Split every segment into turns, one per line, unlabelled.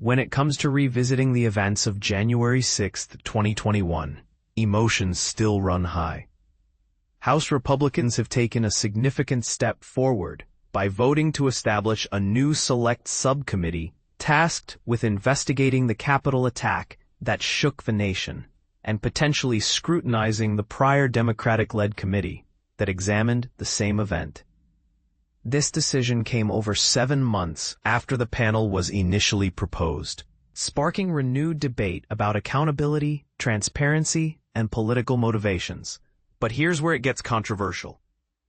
When it comes to revisiting the events of January 6, 2021, emotions still run high. House Republicans have taken a significant step forward by voting to establish a new select subcommittee tasked with investigating the Capitol attack that shook the nation and potentially scrutinizing the prior Democratic-led committee that examined the same event. This decision came over 7 months after the panel was initially proposed, sparking renewed debate about accountability, transparency, and political motivations. But here's where it gets controversial.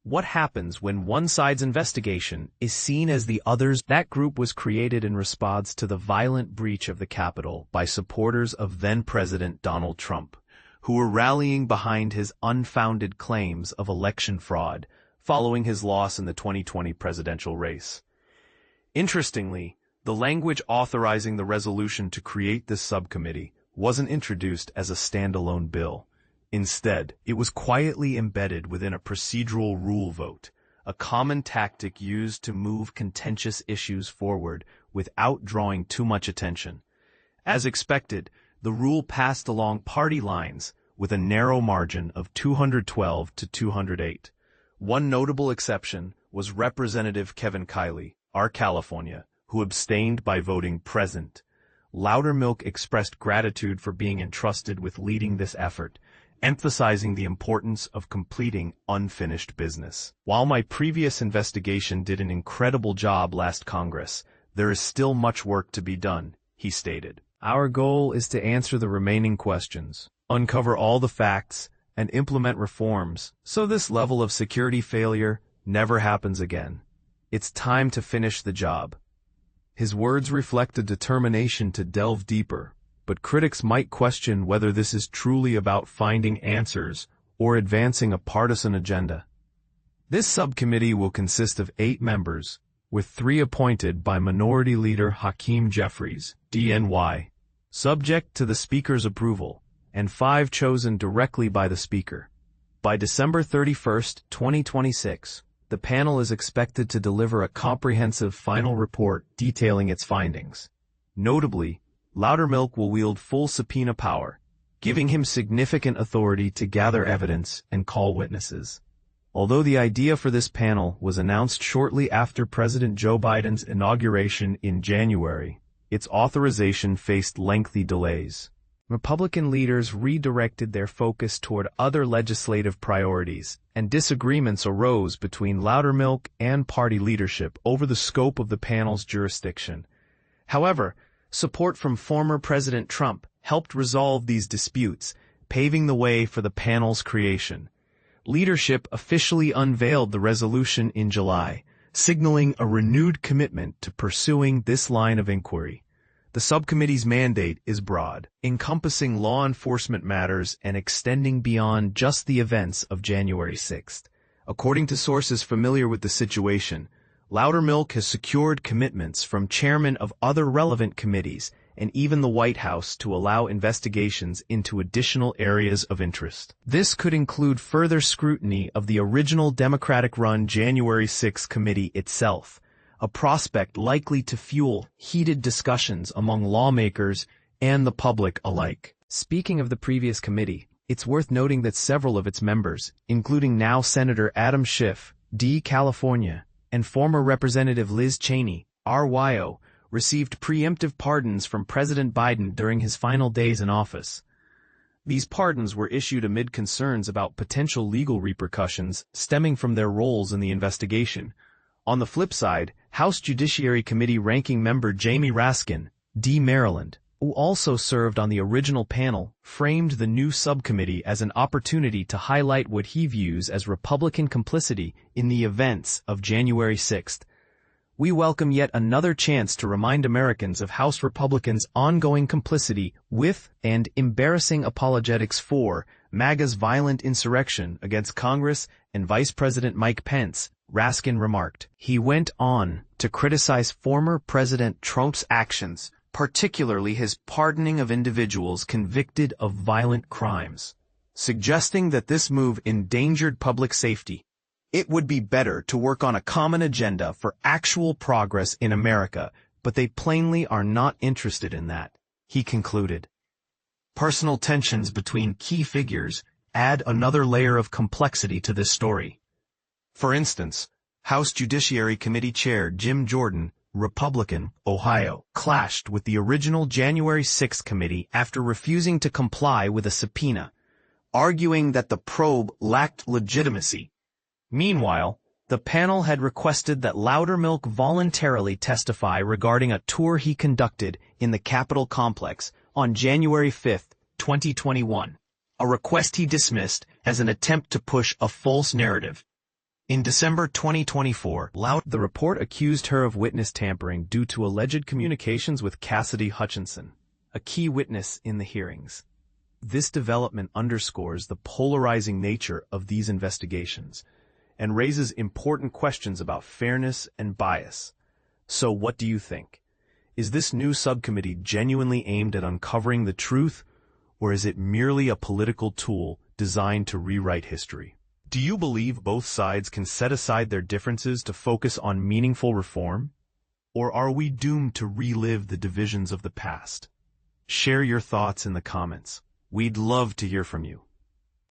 What happens when one side's investigation is seen as the other's? That group was created in response to the violent breach of the Capitol by supporters of then-President Donald Trump, who were rallying behind his unfounded claims of election fraud following his loss in the 2020 presidential race. Interestingly, the language authorizing the resolution to create this subcommittee wasn't introduced as a standalone bill. Instead, it was quietly embedded within a procedural rule vote, a common tactic used to move contentious issues forward without drawing too much attention. As expected, the rule passed along party lines with a narrow margin of 212 to 208. One notable exception was Representative Kevin Kiley, R. California, who abstained by voting present. Loudermilk expressed gratitude for being entrusted with leading this effort, emphasizing the importance of completing unfinished business. While my previous investigation did an incredible job last Congress, there is still much work to be done, he stated. Our goal is to answer the remaining questions, uncover all the facts, and implement reforms so this level of security failure never happens again. It's time to finish the job. His words reflect a determination to delve deeper, but critics might question whether this is truly about finding answers or advancing a partisan agenda. This subcommittee will consist of 8 members, with 3 appointed by Minority Leader Hakeem Jeffries, DNY, subject to the Speaker's approval, and 5 chosen directly by the Speaker. By December 31, 2026, the panel is expected to deliver a comprehensive final report detailing its findings. Notably, Loudermilk will wield full subpoena power, giving him significant authority to gather evidence and call witnesses. Although the idea for this panel was announced shortly after President Joe Biden's inauguration in January, its authorization faced lengthy delays. Republican leaders redirected their focus toward other legislative priorities, and disagreements arose between Loudermilk and party leadership over the scope of the panel's jurisdiction. However, support from former President Trump helped resolve these disputes, paving the way for the panel's creation. Leadership officially unveiled the resolution in July, signaling a renewed commitment to pursuing this line of inquiry. The subcommittee's mandate is broad, encompassing law enforcement matters and extending beyond just the events of January 6. According to sources familiar with the situation, Loudermilk has secured commitments from chairmen of other relevant committees and even the White House to allow investigations into additional areas of interest. This could include further scrutiny of the original Democratic-run January 6 committee itself, a prospect likely to fuel heated discussions among lawmakers and the public alike. Speaking of the previous committee, it's worth noting that several of its members, including now Senator Adam Schiff, D. California, and former Representative Liz Cheney, RYO, received preemptive pardons from President Biden during his final days in office. These pardons were issued amid concerns about potential legal repercussions stemming from their roles in the investigation. On the flip side, House Judiciary Committee Ranking Member Jamie Raskin, D. Maryland, who also served on the original panel, framed the new subcommittee as an opportunity to highlight what he views as Republican complicity in the events of January 6. We welcome yet another chance to remind Americans of House Republicans' ongoing complicity with and embarrassing apologetics for MAGA's violent insurrection against Congress and Vice President Mike Pence, Raskin remarked. He went on to criticize former President Trump's actions, particularly his pardoning of individuals convicted of violent crimes, suggesting that this move endangered public safety. It would be better to work on a common agenda for actual progress in America, but they plainly are not interested in that, he concluded. Personal tensions between key figures add another layer of complexity to this story. For instance, House Judiciary Committee Chair Jim Jordan, Republican, Ohio, clashed with the original January 6 committee after refusing to comply with a subpoena, arguing that the probe lacked legitimacy. Meanwhile, the panel had requested that Loudermilk voluntarily testify regarding a tour he conducted in the Capitol complex on January 5, 2021, a request he dismissed as an attempt to push a false narrative. In December 2024, the report accused her of witness tampering due to alleged communications with Cassidy Hutchinson, a key witness in the hearings. This development underscores the polarizing nature of these investigations and raises important questions about fairness and bias. So what do you think? Is this new subcommittee genuinely aimed at uncovering the truth, or is it merely a political tool designed to rewrite history? Do you believe both sides can set aside their differences to focus on meaningful reform? Or are we doomed to relive the divisions of the past? Share your thoughts in the comments. We'd love to hear from you.